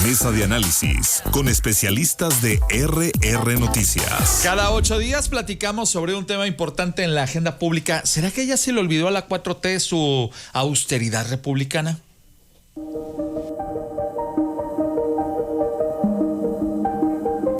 mesa de análisis con especialistas de RR Noticias. Cada 8 días platicamos sobre un tema importante en la agenda pública. ¿Será que ya se le olvidó a la 4T su austeridad republicana?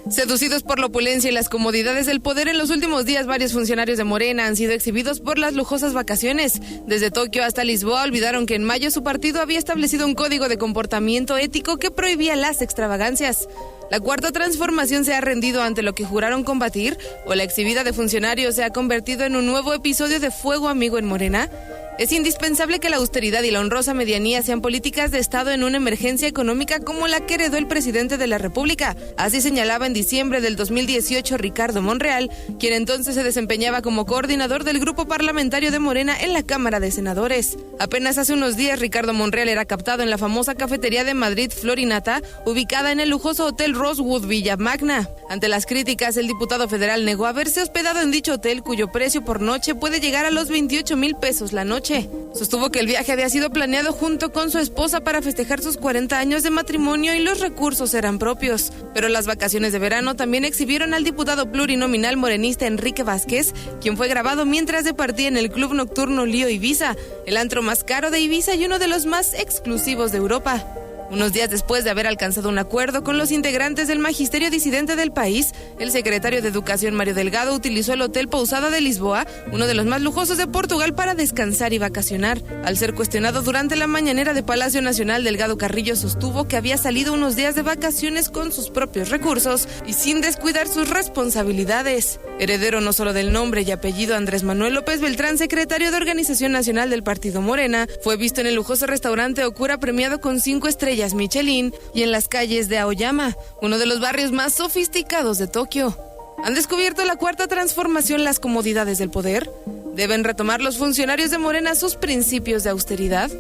Seducidos por la opulencia y las comodidades del poder, en los últimos días varios funcionarios de Morena han sido exhibidos por las lujosas vacaciones. Desde Tokio hasta Lisboa olvidaron que en mayo su partido había establecido un código de comportamiento ético que prohibía las extravagancias. ¿La cuarta transformación se ha rendido ante lo que juraron combatir? ¿O la exhibida de funcionarios se ha convertido en un nuevo episodio de fuego amigo en Morena? Es indispensable que la austeridad y la honrosa medianía sean políticas de Estado en una emergencia económica como la que heredó el presidente de la República. Así señalaba en diciembre del 2018 Ricardo Monreal, quien entonces se desempeñaba como coordinador del grupo parlamentario de Morena en la Cámara de Senadores. Apenas hace unos días Ricardo Monreal era captado en la famosa cafetería de Madrid Florinata, ubicada en el lujoso Hotel Rosewood Villa Magna. Ante las críticas, el diputado federal negó haberse hospedado en dicho hotel, cuyo precio por noche puede llegar a los 28,000 pesos la noche. Sostuvo que el viaje había sido planeado junto con su esposa para festejar sus 40 años de matrimonio y los recursos eran propios. Pero las vacaciones de verano también exhibieron al diputado plurinominal morenista Enrique Vázquez, quien fue grabado mientras departía en el club nocturno Lío Ibiza, el antro más caro de Ibiza y uno de los más exclusivos de Europa. Unos días después de haber alcanzado un acuerdo con los integrantes del magisterio disidente del país, el secretario de Educación Mario Delgado utilizó el Hotel Pousada de Lisboa, uno de los más lujosos de Portugal, para descansar y vacacionar. Al ser cuestionado durante la mañanera de Palacio Nacional, Delgado Carrillo sostuvo que había salido unos días de vacaciones con sus propios recursos y sin descuidar sus responsabilidades. Heredero no solo del nombre y apellido Andrés Manuel López Beltrán, secretario de Organización Nacional del Partido Morena, fue visto en el lujoso restaurante Okura premiado con 5 estrellas Michelin y en las calles de Aoyama, uno de los barrios más sofisticados de Tokio. ¿Han descubierto la cuarta transformación las comodidades del poder? ¿Deben retomar los funcionarios de Morena sus principios de austeridad?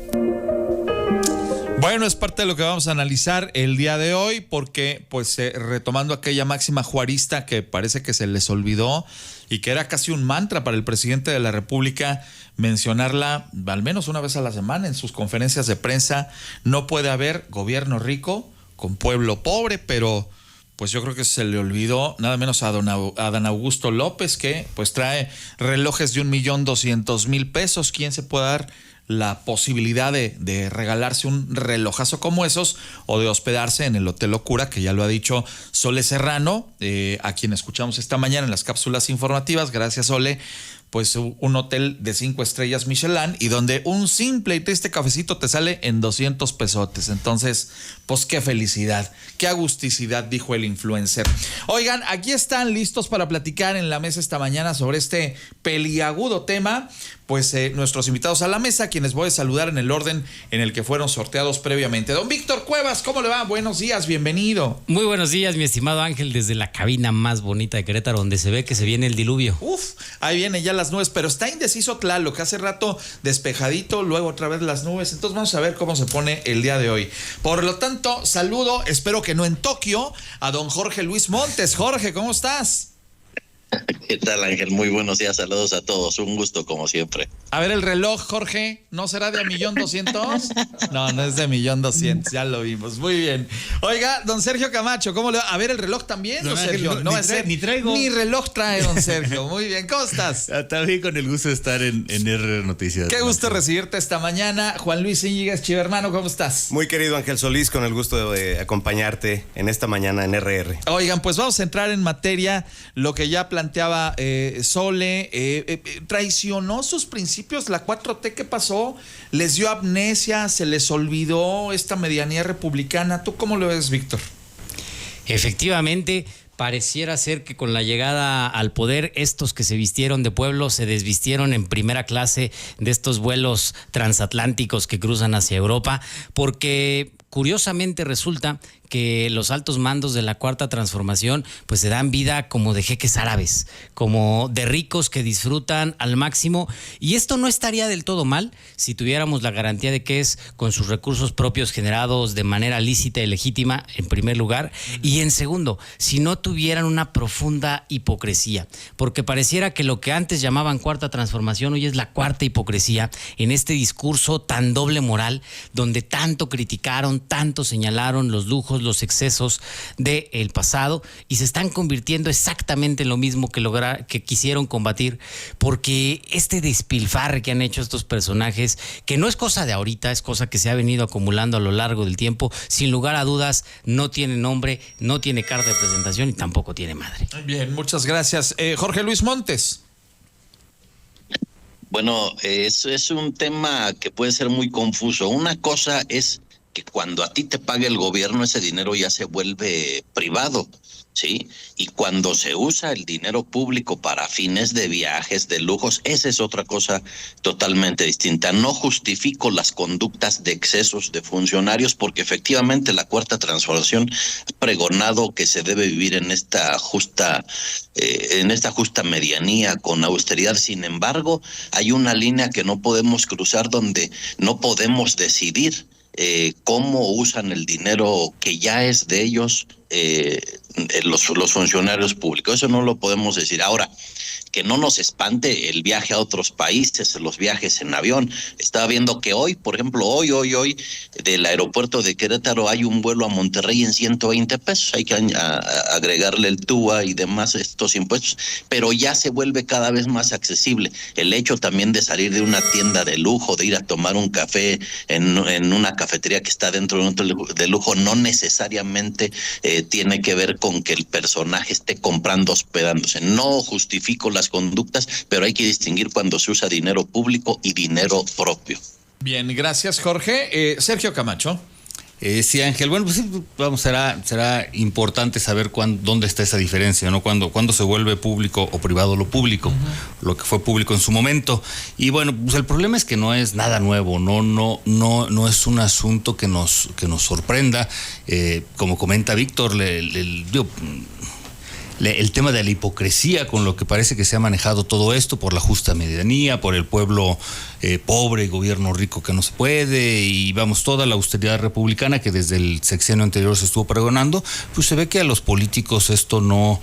Bueno, es parte de lo que vamos a analizar el día de hoy, porque retomando aquella máxima juarista que parece que se les olvidó y que era casi un mantra para el presidente de la República mencionarla al menos una vez a la semana en sus conferencias de prensa: no puede haber gobierno rico con pueblo pobre, pero pues yo creo que se le olvidó nada menos a Dan Augusto López, que pues trae relojes de 1,200,000 pesos. ¿Quién se puede dar la posibilidad de regalarse un relojazo como esos o de hospedarse en el Hotel Okura, que ya lo ha dicho Sole Serrano, a quien escuchamos esta mañana en las cápsulas informativas? Gracias, Sole. Pues un hotel de 5 estrellas Michelin y donde un simple y triste cafecito te sale en 200 pesotes. Entonces, pues qué felicidad, qué agusticidad, dijo el influencer. Oigan, aquí están listos para platicar en la mesa esta mañana sobre este peliagudo tema, pues nuestros invitados a la mesa, quienes voy a saludar en el orden en el que fueron sorteados previamente. Don Víctor Cuevas, ¿cómo le va? Buenos días, bienvenido. Muy buenos días, mi estimado Ángel, desde la cabina más bonita de Querétaro, donde se ve que se viene el diluvio. Ahí vienen ya las nubes, pero está indeciso Tlaloc, que hace rato despejadito, luego otra vez las nubes. Entonces vamos a ver cómo se pone el día de hoy. Por lo tanto, saludo, espero que no en Tokio, a don Jorge Luis Montes. Jorge, ¿cómo estás? ¿Qué tal, Ángel? Muy buenos días, saludos a todos, un gusto como siempre. A ver el reloj, Jorge, ¿no será de 1,200,000? No es de 1,200,000, ya lo vimos, muy bien. Oiga, don Sergio Camacho, ¿cómo le va? A ver el reloj también, don Sergio. Ni traigo. Ni reloj trae, don Sergio, muy bien, ¿cómo estás? También con el gusto de estar en RR Noticias. Qué gusto recibirte esta mañana. Juan Luis Íñiguez, Chivermano, ¿cómo estás? Muy querido Ángel Solís, con el gusto de acompañarte en esta mañana en RR. Oigan, pues vamos a entrar en materia, lo que ya planteaba Sole. ¿Traicionó sus principios la 4T? ¿Qué pasó? ¿Les dio amnesia? ¿Se les olvidó esta medianía republicana? ¿Tú cómo lo ves, Víctor? Efectivamente, pareciera ser que con la llegada al poder, estos que se vistieron de pueblo se desvistieron en primera clase de estos vuelos transatlánticos que cruzan hacia Europa, porque curiosamente resulta que los altos mandos de la Cuarta Transformación pues se dan vida como de jeques árabes, como de ricos que disfrutan al máximo, y esto no estaría del todo mal si tuviéramos la garantía de que es con sus recursos propios generados de manera lícita y legítima, en primer lugar, y en segundo, si no tuvieran una profunda hipocresía, porque pareciera que lo que antes llamaban Cuarta Transformación hoy es la cuarta hipocresía en este discurso tan doble moral, donde tanto criticaron, tanto señalaron los lujos, los excesos del pasado y se están convirtiendo exactamente en lo mismo que quisieron combatir, porque este despilfarre que han hecho estos personajes, que no es cosa de ahorita, es cosa que se ha venido acumulando a lo largo del tiempo, sin lugar a dudas no tiene nombre, no tiene carta de presentación y tampoco tiene madre. Bien, muchas gracias. Jorge Luis Montes. Bueno, es un tema que puede ser muy confuso. Una cosa es que cuando a ti te paga el gobierno, ese dinero ya se vuelve privado, ¿sí? Y cuando se usa el dinero público para fines de viajes, de lujos, esa es otra cosa totalmente distinta. No justifico las conductas de excesos de funcionarios, porque efectivamente la Cuarta Transformación ha pregonado que se debe vivir en esta justa medianía con austeridad. Sin embargo, hay una línea que no podemos cruzar, donde no podemos decidir cómo usan el dinero que ya es de ellos, los funcionarios públicos. Eso no lo podemos decir. Ahora, que no nos espante el viaje a otros países, los viajes en avión. Estaba viendo que hoy, por ejemplo, hoy, del aeropuerto de Querétaro hay un vuelo a Monterrey en 120 pesos. Hay que agregarle el TUA y demás, estos impuestos, pero ya se vuelve cada vez más accesible. El hecho también de salir de una tienda de lujo, de ir a tomar un café en una cafetería que está dentro de un hotel de lujo, no necesariamente tiene que ver con que el personaje esté comprando, hospedándose. No justifico las conductas, pero hay que distinguir cuando se usa dinero público y dinero propio. Bien, gracias, Jorge. Sergio Camacho. Sí, Ángel. Bueno, pues sí, vamos, será importante saber dónde está esa diferencia, ¿no? Cuándo se vuelve público o privado lo público, lo que fue público en su momento. Y bueno, pues el problema es que no es nada nuevo, no es un asunto que nos sorprenda. Como comenta Víctor, el tema de la hipocresía con lo que parece que se ha manejado todo esto, por la justa medianía, por el pueblo pobre, gobierno rico que no se puede, y vamos, toda la austeridad republicana que desde el sexenio anterior se estuvo pregonando, pues se ve que a los políticos esto no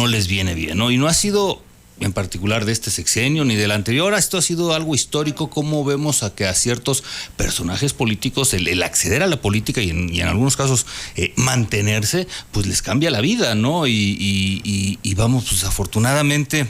les viene bien, ¿no? Y no ha sido en particular de este sexenio ni del anterior, esto ha sido algo histórico, como vemos a que a ciertos personajes políticos el acceder a la política y en algunos casos mantenerse, pues les cambia la vida, ¿no? Y vamos, pues afortunadamente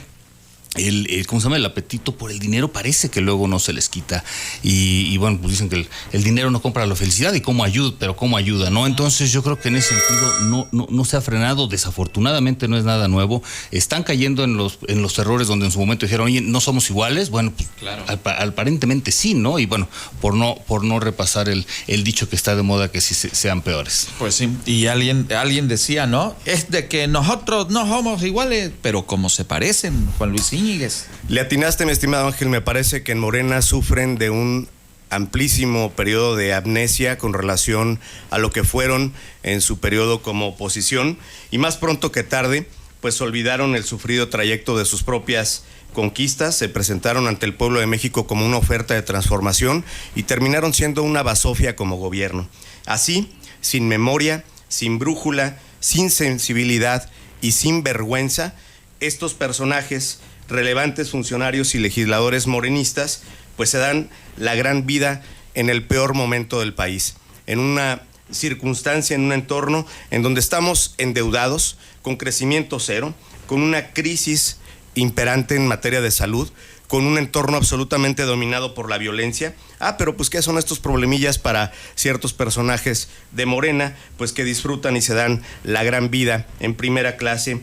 ¿cómo se llama? El apetito por el dinero parece que luego no se les quita, y bueno, pues dicen que el dinero no compra la felicidad, y cómo ayuda, ¿no? Entonces yo creo que en ese sentido no se ha frenado, desafortunadamente no es nada nuevo. Están cayendo en los errores donde en su momento dijeron, oye, no somos iguales. Bueno, pues claro, aparentemente sí, ¿no? Y bueno, por no repasar el dicho que está de moda, que sí sean peores. Pues sí, y alguien decía, ¿no? Es de que nosotros no somos iguales, pero como se parecen, Juan Luis Íñiguez. Le atinaste, mi estimado Ángel. Me parece que en Morena sufren de un amplísimo periodo de amnesia con relación a lo que fueron en su periodo como oposición, y más pronto que tarde, pues olvidaron el sufrido trayecto de sus propias conquistas, se presentaron ante el pueblo de México como una oferta de transformación y terminaron siendo una basofia como gobierno. Así, sin memoria, sin brújula, sin sensibilidad y sin vergüenza, estos personajes, relevantes funcionarios y legisladores morenistas, pues se dan la gran vida en el peor momento del país, en una circunstancia, en un entorno en donde estamos endeudados, con crecimiento cero, con una crisis imperante en materia de salud, con un entorno absolutamente dominado por la violencia. Pero pues ¿qué son estos problemillas para ciertos personajes de Morena? Pues que disfrutan y se dan la gran vida en primera clase,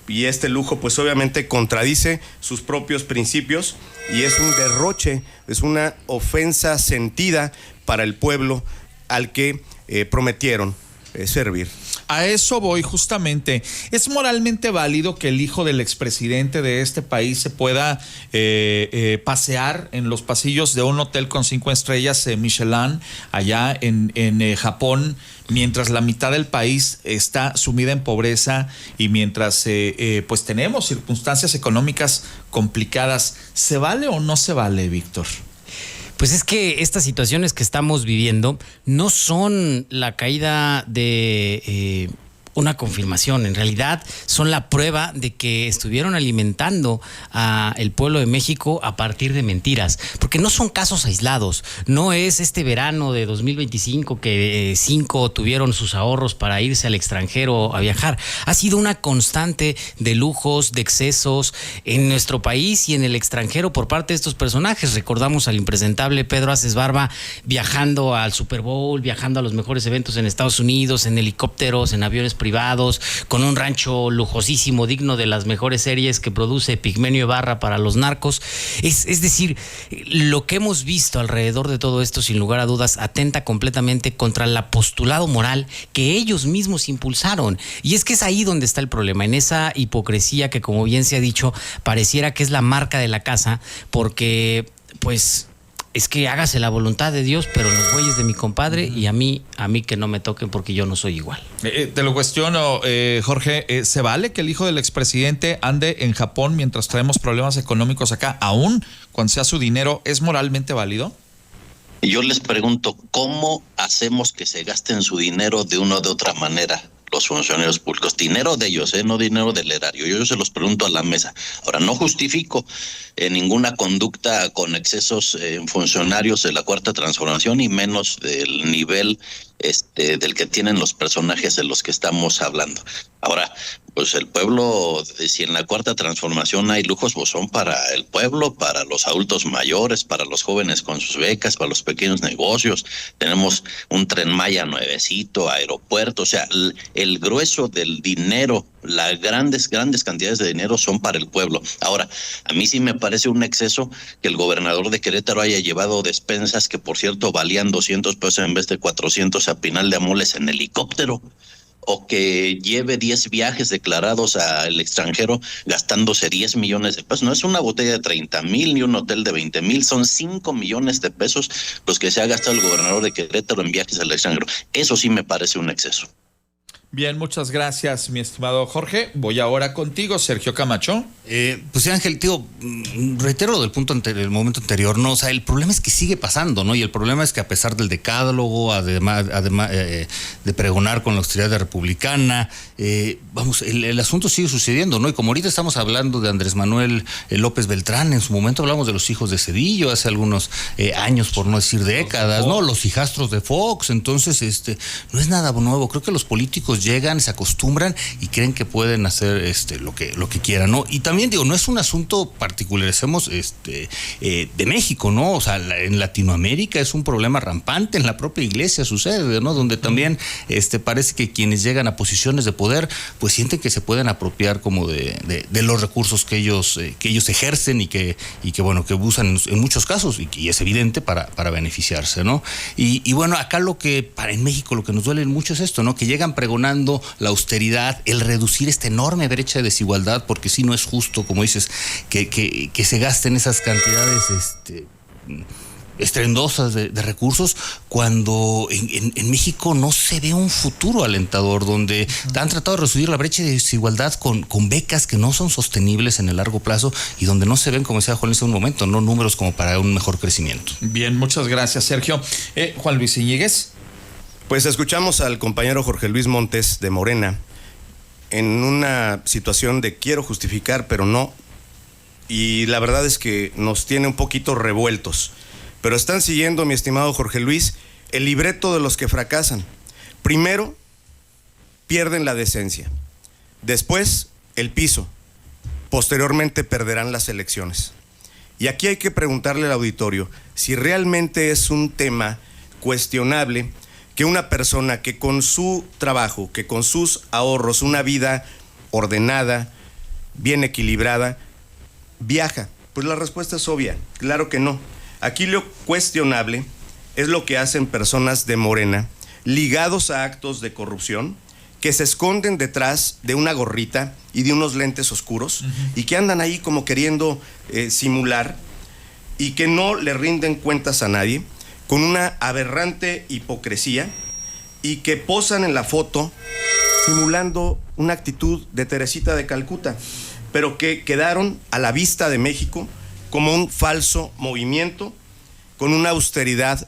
y este lujo pues obviamente contradice sus propios principios y es un derroche, es una ofensa sentida para el pueblo al que prometieron servir. A eso voy justamente. ¿Es moralmente válido que el hijo del expresidente de este país se pueda pasear en los pasillos de un hotel con 5 estrellas Michelin allá en Japón, mientras la mitad del país está sumida en pobreza y mientras pues tenemos circunstancias económicas complicadas? ¿Se vale o no se vale, Víctor? Pues es que estas situaciones que estamos viviendo no son la caída de una confirmación. En realidad son la prueba de que estuvieron alimentando al pueblo de México a partir de mentiras, porque no son casos aislados. No es este verano de 2025 que 5 tuvieron sus ahorros para irse al extranjero a viajar. Ha sido una constante de lujos, de excesos en nuestro país y en el extranjero por parte de estos personajes. Recordamos al impresentable Pedro Aces Barba viajando al Super Bowl, viajando a los mejores eventos en Estados Unidos, en helicópteros, en aviones privados, con un rancho lujosísimo, digno de las mejores series que produce Pigmenio Ibarra para los narcos. Es decir, lo que hemos visto alrededor de todo esto, sin lugar a dudas, atenta completamente contra el postulado moral que ellos mismos impulsaron. Y es que es ahí donde está el problema, en esa hipocresía que, como bien se ha dicho, pareciera que es la marca de la casa, porque, pues, es que hágase la voluntad de Dios, pero los bueyes de mi compadre y a mí que no me toquen porque yo no soy igual. Te lo cuestiono, Jorge. ¿Se vale que el hijo del expresidente ande en Japón mientras traemos problemas económicos acá, aún cuando sea su dinero? ¿Es moralmente válido? Yo les pregunto, ¿cómo hacemos que se gasten su dinero de una o de otra manera los funcionarios públicos? Dinero de ellos, no dinero del erario. Yo se los pregunto a la mesa. Ahora, no justifico ninguna conducta con excesos en funcionarios de la Cuarta Transformación y menos del nivel del que tienen los personajes de los que estamos hablando. Ahora, pues el pueblo, si en la Cuarta Transformación hay lujos, pues son para el pueblo, para los adultos mayores, para los jóvenes con sus becas, para los pequeños negocios. Tenemos un Tren Maya nuevecito, aeropuerto, o sea, el grueso del dinero, las grandes cantidades de dinero son para el pueblo. Ahora, a mí sí me parece un exceso que el gobernador de Querétaro haya llevado despensas que, por cierto, valían 200 pesos en vez de 400 a Pinal de Amoles en helicóptero, o que lleve 10 viajes declarados al extranjero gastándose 10 millones de pesos. No es una botella de 30,000 ni un hotel de 20,000, son 5 millones de pesos los que se ha gastado el gobernador de Querétaro en viajes al extranjero. Eso sí me parece un exceso. Bien, muchas gracias, mi estimado Jorge. Voy ahora contigo, Sergio Camacho. Pues sí, Ángel, tío, reitero lo del momento anterior, ¿no? O sea, el problema es que sigue pasando, ¿no? Y el problema es que a pesar del decálogo, además de pregonar con la austeridad republicana, el asunto sigue sucediendo, ¿no? Y como ahorita estamos hablando de Andrés Manuel López Beltrán, en su momento hablamos de los hijos de Cedillo, hace algunos años, por no decir décadas, ¿no? Los hijastros de Fox. Entonces, no es nada nuevo. Creo que los políticos llegan, se acostumbran y creen que pueden hacer lo que quieran, ¿no? Y también digo, no es un asunto particularizemos de México, ¿no? O sea, en Latinoamérica es un problema rampante, en la propia iglesia sucede, ¿no? Donde también parece que quienes llegan a posiciones de poder, pues sienten que se pueden apropiar como de los recursos que ellos ejercen y que bueno, que usan en muchos casos y es evidente para beneficiarse, ¿no? Y bueno, acá en México lo que nos duele mucho es esto, ¿no? Que llegan pregonando la austeridad, el reducir esta enorme brecha de desigualdad, porque sí no es justo, como dices, que se gasten esas cantidades estrendosas de recursos cuando en México no se ve un futuro alentador, donde han tratado de reducir la brecha de desigualdad con becas que no son sostenibles en el largo plazo y donde no se ven, como decía Juan Luis en un momento, no números como para un mejor crecimiento. Bien, muchas gracias, Sergio. Juan Luis Íñiguez. Pues escuchamos al compañero Jorge Luis Montes de Morena en una situación de quiero justificar, pero no. Y la verdad es que nos tiene un poquito revueltos. Pero están siguiendo, mi estimado Jorge Luis, el libreto de los que fracasan. Primero, pierden la decencia. Después, el piso. Posteriormente, perderán las elecciones. Y aquí hay que preguntarle al auditorio si realmente es un tema cuestionable que una persona que con su trabajo, que con sus ahorros, una vida ordenada, bien equilibrada, viaja. Pues la respuesta es obvia, claro que no. Aquí lo cuestionable es lo que hacen personas de Morena ligados a actos de corrupción, que se esconden detrás de una gorrita y de unos lentes oscuros y que andan ahí como queriendo simular y que no le rinden cuentas a nadie, con una aberrante hipocresía y que posan en la foto simulando una actitud de Teresita de Calcuta, pero que quedaron a la vista de México como un falso movimiento con una austeridad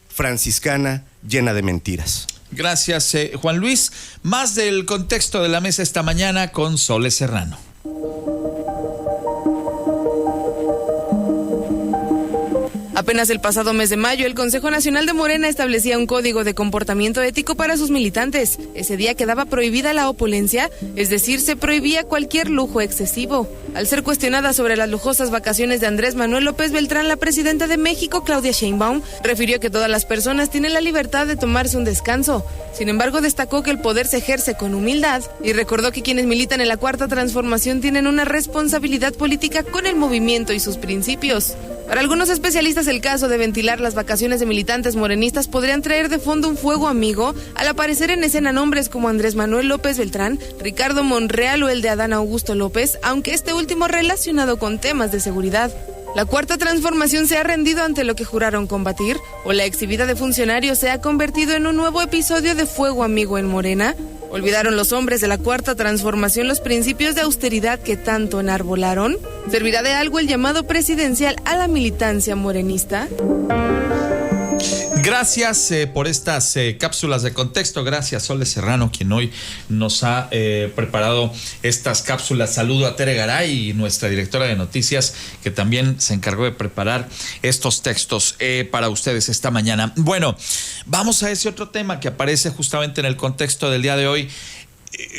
franciscana llena de mentiras. Gracias, Juan Luis. Más del contexto de la mesa esta mañana con Sole Serrano. Apenas el pasado mes de mayo, el Consejo Nacional de Morena establecía un código de comportamiento ético para sus militantes. Ese día quedaba prohibida la opulencia, es decir, se prohibía cualquier lujo excesivo. Al ser cuestionada sobre las lujosas vacaciones de Andrés Manuel López Beltrán, la presidenta de México, Claudia Sheinbaum, refirió que todas las personas tienen la libertad de tomarse un descanso. Sin embargo, destacó que el poder se ejerce con humildad y recordó que quienes militan en la Cuarta Transformación tienen una responsabilidad política con el movimiento y sus principios. Para algunos especialistas, el caso de ventilar las vacaciones de militantes morenistas podrían traer de fondo un fuego amigo al aparecer en escena nombres como Andrés Manuel López Beltrán, Ricardo Monreal o el de Adán Augusto López, aunque este último relacionado con temas de seguridad. La Cuarta Transformación se ha rendido ante lo que juraron combatir, o la exhibida de funcionarios se ha convertido en un nuevo episodio de fuego amigo en Morena. ¿Olvidaron los hombres de la Cuarta Transformación los principios de austeridad que tanto enarbolaron? ¿Servirá de algo el llamado presidencial a la militancia morenista? Gracias por estas cápsulas de contexto. Gracias, Sole Serrano, quien hoy nos ha preparado estas cápsulas. Saludo a Tere Garay, nuestra directora de noticias, que también se encargó de preparar estos textos para ustedes esta mañana. Bueno, vamos a ese otro tema que aparece justamente en el contexto del día de hoy.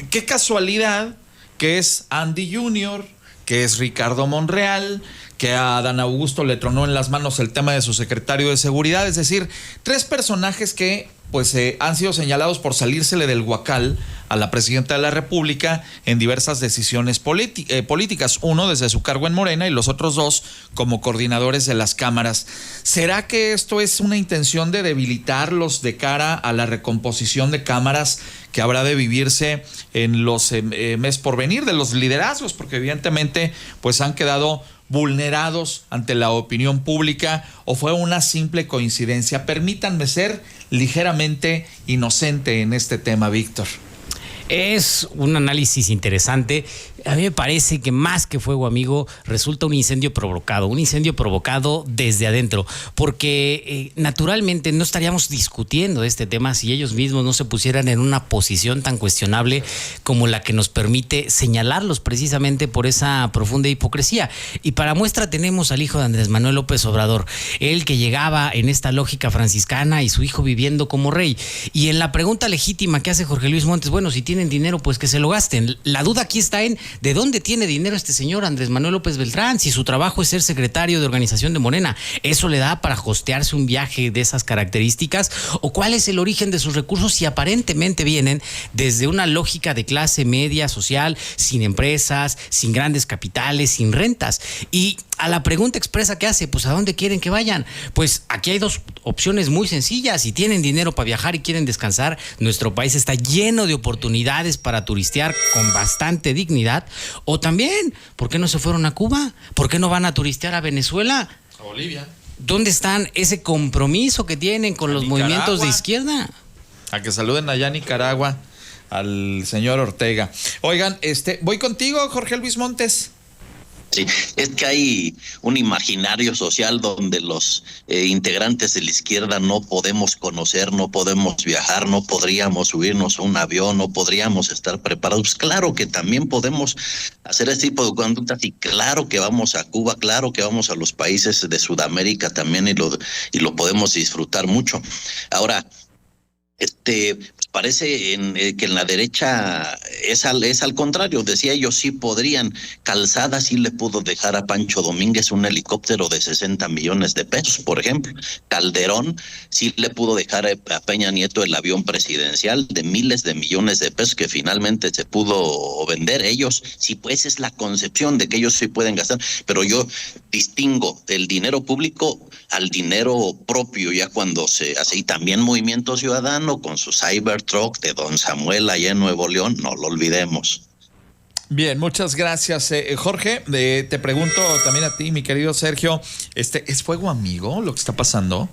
Qué casualidad que es Andy Jr., que es Ricardo Monreal, que a Adán Augusto le tronó en las manos el tema de su secretario de seguridad, es decir, tres personajes que pues han sido señalados por salírsele del huacal a la presidenta de la República en diversas decisiones políticas, uno desde su cargo en Morena y los otros dos como coordinadores de las cámaras. ¿Será que esto es una intención de debilitarlos de cara a la recomposición de cámaras que habrá de vivirse en los meses por venir de los liderazgos? Porque evidentemente pues han quedado vulnerados ante la opinión pública, o fue una simple coincidencia. Permítanme ser ligeramente inocente en este tema, Víctor. Es un análisis interesante. A mí me parece que más que fuego amigo resulta un incendio provocado desde adentro, porque naturalmente no estaríamos discutiendo este tema si ellos mismos no se pusieran en una posición tan cuestionable como la que nos permite señalarlos precisamente por esa profunda hipocresía. Y para muestra tenemos al hijo de Andrés Manuel López Obrador, él que llegaba en esta lógica franciscana y su hijo viviendo como rey. Y en la pregunta legítima que hace Jorge Luis Montes, bueno, si tienen dinero, pues que se lo gasten. La duda aquí está en ¿de dónde tiene dinero este señor Andrés Manuel López Beltrán? Si su trabajo es ser secretario de organización de Morena, ¿eso le da para hostearse un viaje de esas características? ¿O cuál es el origen de sus recursos si aparentemente vienen desde una lógica de clase media social, sin empresas, sin grandes capitales, sin rentas? Y a la pregunta expresa que hace, pues ¿a dónde quieren que vayan? Pues aquí hay dos opciones muy sencillas. Si tienen dinero para viajar y quieren descansar, nuestro país está lleno de oportunidades para turistear con bastante dignidad. O también, ¿por qué no se fueron a Cuba? ¿Por qué no van a turistear a Venezuela? A Bolivia. ¿Dónde están ese compromiso que tienen con los movimientos de izquierda? A que saluden allá a Nicaragua al señor Ortega. Oigan, voy contigo, Jorge Luis Montes. Sí, es que hay un imaginario social donde los integrantes de la izquierda no podemos conocer, no podemos viajar, no podríamos subirnos a un avión, no podríamos estar preparados. Claro que también podemos hacer ese tipo de conductas y claro que vamos a Cuba, claro que vamos a los países de Sudamérica también y lo podemos disfrutar mucho. Ahora, parece que en la derecha es al contrario. Decía ellos sí podrían. Calzada sí le pudo dejar a Pancho Domínguez un helicóptero de 60 millones de pesos, por ejemplo. Calderón sí le pudo dejar a Peña Nieto el avión presidencial de miles de millones de pesos que finalmente se pudo vender. Ellos sí, pues es la concepción de que ellos sí pueden gastar, pero yo distingo del dinero público al dinero propio ya cuando se hace. Y también Movimiento Ciudadano con su Cybertruck de Don Samuel allá en Nuevo León, no lo olvidemos. Bien, muchas gracias, Jorge. Te pregunto también a ti, mi querido Sergio, ¿es fuego amigo lo que está pasando?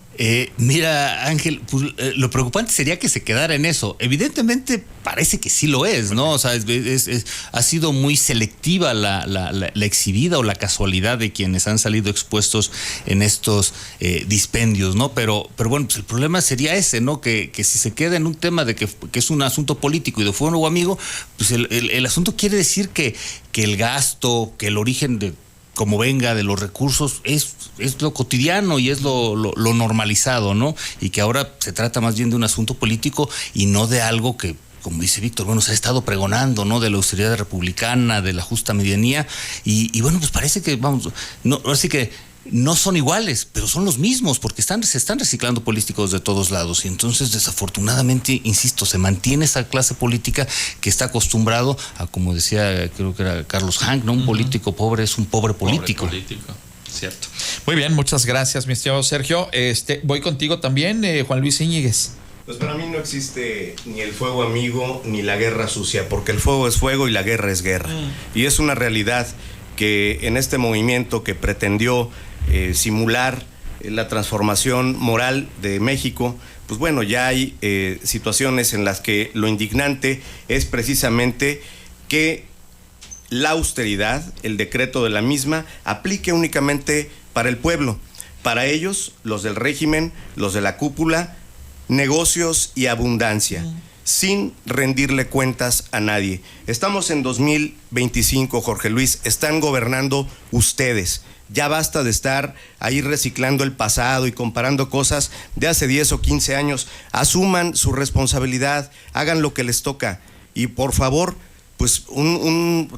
Mira, Ángel, pues, lo preocupante sería que se quedara en eso. Evidentemente parece que sí lo es, ¿no? O sea, ha sido muy selectiva la exhibida o la casualidad de quienes han salido expuestos en estos dispendios, ¿no? Pero bueno, pues el problema sería ese, ¿no? Que si se queda en un tema de que es un asunto político y de fuego amigo, pues el asunto quiere decir que el gasto, que el origen de como venga de los recursos es lo cotidiano y es lo normalizado, ¿no? Y que ahora se trata más bien de un asunto político y no de algo que, como dice Víctor, bueno, se ha estado pregonando, ¿no? De la austeridad republicana, de la justa medianía y bueno, pues parece que, vamos, no, ahora sí que no son iguales, pero son los mismos, porque se están reciclando políticos de todos lados y entonces desafortunadamente, insisto, se mantiene esa clase política que está acostumbrado a, como decía, creo que era Carlos Hank, ¿no? Un político pobre es un pobre político. Cierto. Muy bien, muchas gracias, mi estimado Sergio. Voy contigo también, Juan Luis Íñiguez. Pues para mí no existe ni el fuego amigo ni la guerra sucia, porque el fuego es fuego y la guerra es guerra. Y es una realidad que en este movimiento que pretendió simular la transformación moral de México, pues bueno, ya hay situaciones en las que lo indignante es precisamente que la austeridad, el decreto de la misma, aplique únicamente para el pueblo. Para ellos, los del régimen, los de la cúpula, negocios y abundancia, sin rendirle cuentas a nadie. Estamos en 2025, Jorge Luis, están gobernando ustedes. Ya basta de estar ahí reciclando el pasado y comparando cosas de hace 10 o 15 años. Asuman su responsabilidad, hagan lo que les toca y por favor, pues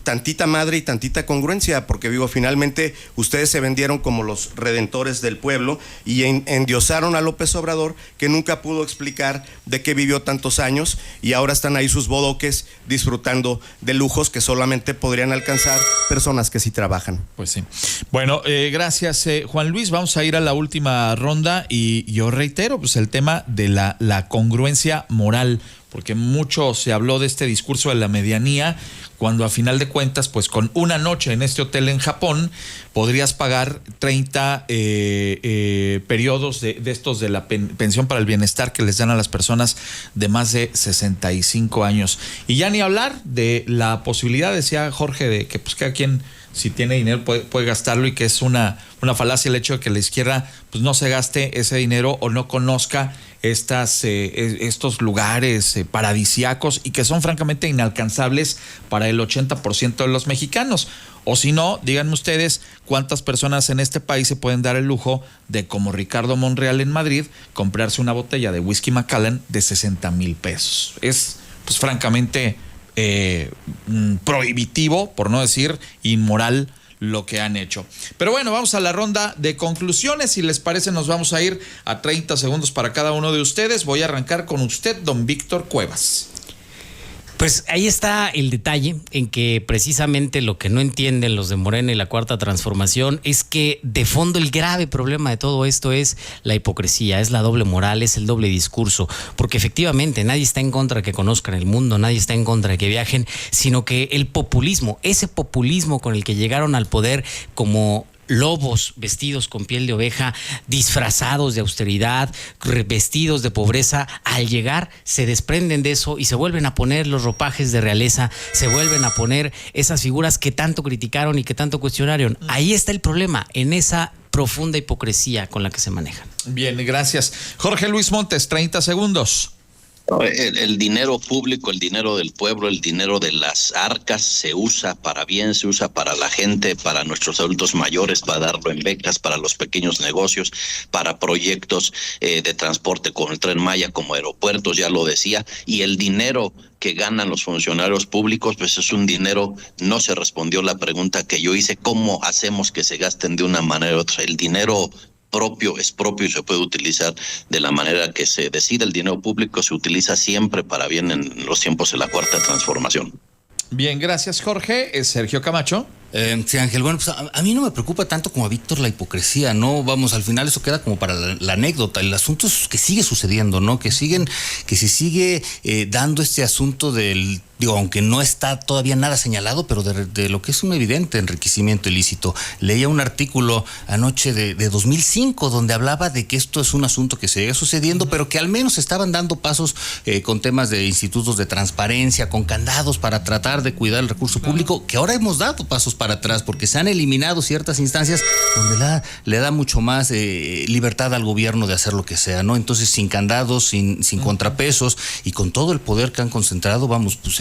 tantita madre y tantita congruencia, porque digo, finalmente ustedes se vendieron como los redentores del pueblo y endiosaron a López Obrador, que nunca pudo explicar de qué vivió tantos años y ahora están ahí sus bodoques disfrutando de lujos que solamente podrían alcanzar personas que sí trabajan. Pues sí. Bueno, gracias, Juan Luis. Vamos a ir a la última ronda y yo reitero, pues el tema de la congruencia moral, porque mucho se habló de este discurso de la medianía, cuando a final de cuentas, pues con una noche en este hotel en Japón, podrías pagar 30 periodos de estos de la pensión para el bienestar que les dan a las personas de más de 65 años. Y ya ni hablar de la posibilidad, decía Jorge, de que pues cada quien, si tiene dinero, puede gastarlo, y que es una falacia el hecho de que la izquierda pues no se gaste ese dinero o no conozca estos lugares paradisíacos y que son francamente inalcanzables para el 80% de los mexicanos. O si no, díganme ustedes cuántas personas en este país se pueden dar el lujo de, como Ricardo Monreal en Madrid, comprarse una botella de whisky Macallan de 60,000 pesos. Es pues francamente prohibitivo, por no decir inmoral, lo que han hecho. Pero bueno, vamos a la ronda de conclusiones. Si les parece, nos vamos a ir a 30 segundos para cada uno de ustedes. Voy a arrancar con usted, don Víctor Cuevas. Pues ahí está el detalle, en que precisamente lo que no entienden los de Morena y la Cuarta Transformación es que de fondo el grave problema de todo esto es la hipocresía, es la doble moral, es el doble discurso, porque efectivamente nadie está en contra de que conozcan el mundo, nadie está en contra de que viajen, sino que el populismo, ese populismo con el que llegaron al poder como lobos vestidos con piel de oveja, disfrazados de austeridad, vestidos de pobreza, al llegar se desprenden de eso y se vuelven a poner los ropajes de realeza, se vuelven a poner esas figuras que tanto criticaron y que tanto cuestionaron. Ahí está el problema, en esa profunda hipocresía con la que se manejan. Bien, gracias. Jorge Luis Montes, 30 segundos. El dinero público, el dinero del pueblo, el dinero de las arcas se usa para bien, se usa para la gente, para nuestros adultos mayores, para darlo en becas, para los pequeños negocios, para proyectos de transporte con el Tren Maya, como aeropuertos, ya lo decía, y el dinero que ganan los funcionarios públicos, pues es un dinero, no se respondió la pregunta que yo hice, ¿cómo hacemos que se gasten de una manera u otra? El dinero propio es propio y se puede utilizar de la manera que se decida. El dinero público se utiliza siempre para bien en los tiempos de la Cuarta Transformación. Bien, gracias, Jorge. Sergio Camacho. Sí, Ángel, bueno, pues a mí no me preocupa tanto como a Víctor la hipocresía, ¿no? Vamos, al final eso queda como para la anécdota. El asunto es que sigue sucediendo, ¿no? Que se sigue dando este asunto del digo, aunque no está todavía nada señalado, pero de lo que es un evidente enriquecimiento ilícito. Leía un artículo anoche de 2005 donde hablaba de que esto es un asunto que sigue sucediendo, pero que al menos estaban dando pasos con temas de institutos de transparencia, con candados para tratar de cuidar el recurso público, que ahora hemos dado pasos para atrás porque se han eliminado ciertas instancias donde le da mucho más libertad al gobierno de hacer lo que sea, ¿no? Entonces, sin candados, sin contrapesos y con todo el poder que han concentrado, pues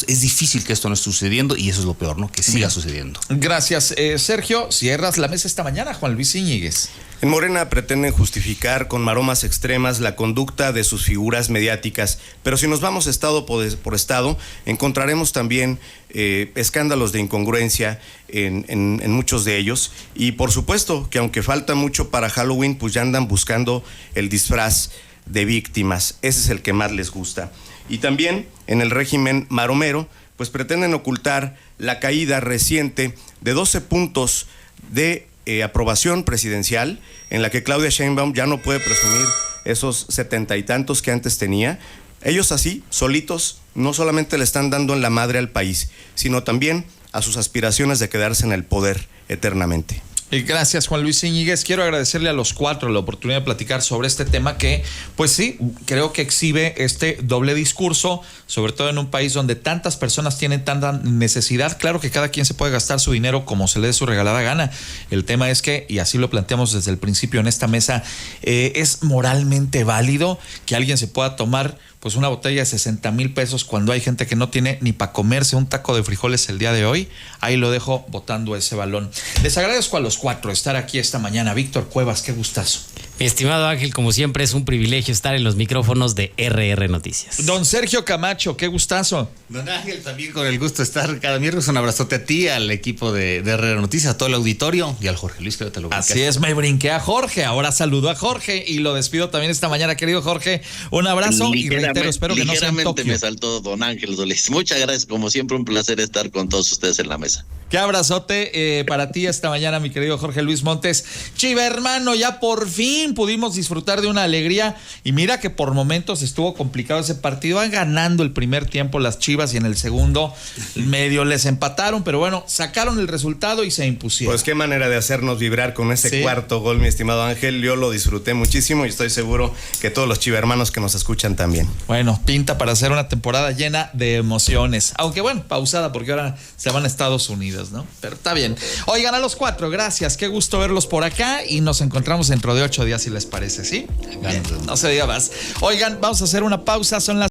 es difícil que esto no esté sucediendo, y eso es lo peor, ¿no? Que siga sucediendo. Gracias, Sergio. Cierras la mesa esta mañana, Juan Luis Íñiguez. En Morena pretenden justificar con maromas extremas la conducta de sus figuras mediáticas, pero si nos vamos estado por estado, encontraremos también escándalos de incongruencia en muchos de ellos, y por supuesto que aunque falta mucho para Halloween, pues ya andan buscando el disfraz de víctimas. Ese es el que más les gusta. Y también en el régimen maromero, pues pretenden ocultar la caída reciente de 12 puntos de aprobación presidencial, en la que Claudia Sheinbaum ya no puede presumir esos 70 y tantos que antes tenía. Ellos así, solitos, no solamente le están dando en la madre al país, sino también a sus aspiraciones de quedarse en el poder eternamente. Gracias, Juan Luis Íñiguez. Quiero agradecerle a los cuatro la oportunidad de platicar sobre este tema que, pues sí, creo que exhibe este doble discurso, sobre todo en un país donde tantas personas tienen tanta necesidad. Claro que cada quien se puede gastar su dinero como se le dé su regalada gana. El tema es que, y así lo planteamos desde el principio en esta mesa, es moralmente válido que alguien se pueda tomar pues una botella de 60,000 pesos cuando hay gente que no tiene ni para comerse un taco de frijoles el día de hoy. Ahí lo dejo botando ese balón. Les agradezco a los cuatro estar aquí esta mañana. Víctor Cuevas, qué gustazo. Mi estimado Ángel, como siempre es un privilegio estar en los micrófonos de RR Noticias. Don Sergio Camacho, qué gustazo. Don Ángel, también con el gusto de estar cada miércoles. Un abrazote a ti, al equipo de RR Noticias, a todo el auditorio y al Jorge Luis, que te lo brincaste. Así es, me brinqué a Jorge, ahora saludo a Jorge y lo despido también esta mañana, querido Jorge. Un abrazo y reitero, espero que no sea en Tokio. Me saltó don Ángel Solís. Muchas gracias, como siempre, un placer estar con todos ustedes en la mesa. Qué abrazote para ti esta mañana, mi querido Jorge Luis Montes. Chiva, hermano, ya por fin pudimos disfrutar de una alegría, y mira que por momentos estuvo complicado ese partido. Van ganando el primer tiempo las Chivas y en el segundo medio les empataron, pero bueno, sacaron el resultado y se impusieron. Pues qué manera de hacernos vibrar con ese cuarto gol, mi estimado Ángel. Yo lo disfruté muchísimo y estoy seguro que todos los chivermanos que nos escuchan también. Bueno, pinta para hacer una temporada llena de emociones, aunque bueno, pausada porque ahora se van a Estados Unidos, ¿no? Pero está bien. Oigan, a los cuatro, gracias, qué gusto verlos por acá y nos encontramos dentro de 8 días si les parece, ¿sí? Bien, no se diga más. Oigan, vamos a hacer una pausa, son las